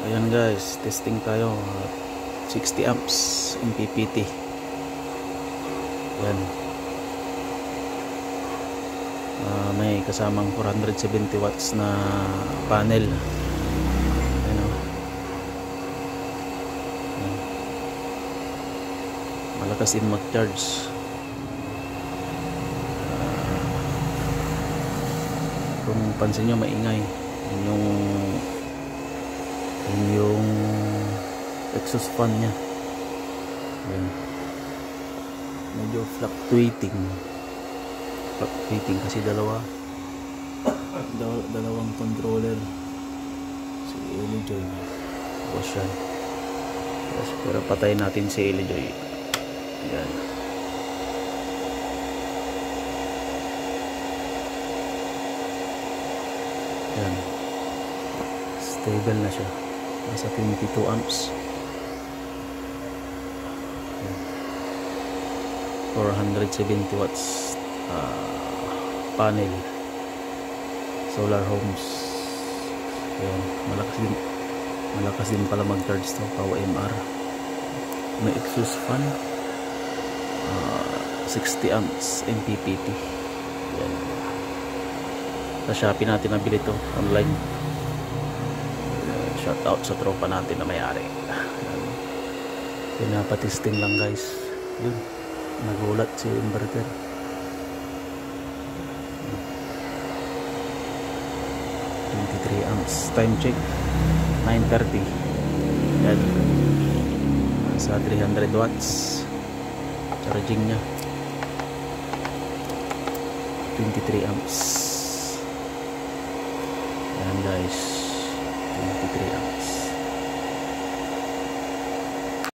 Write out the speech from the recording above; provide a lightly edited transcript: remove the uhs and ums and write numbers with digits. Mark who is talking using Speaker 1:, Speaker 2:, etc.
Speaker 1: Ayan guys, testing tayo. 60 amps MPPT. Ayan. May kasamang 470 watts na panel. Ayan, ayan. Malakas din mag-charge. Kung pansin nyo, maingay yung exhaust fan nya. Ayan. Medyo fluctuating kasi dalawang controller, si Elijoy, tapos yan. Pero patayin natin si Elijoy. Ayan. Ayan, stable na siya, nasa 22 amps. Ayan. 470 watts panel, solar homes. Ayan, malakas din pala mag-charge to, PowerMR. May exhaust fan, 60 amps MPPT. Ayan. Sa Shopee natin nabili to online. Shout out sa tropa natin na may-ari. Pinapatesting lang guys. Yun, nagulat si inverter. 23 amps. Time check 9:30. Yan, sa 300 watts charging nya, 23 amps. Ayan guys.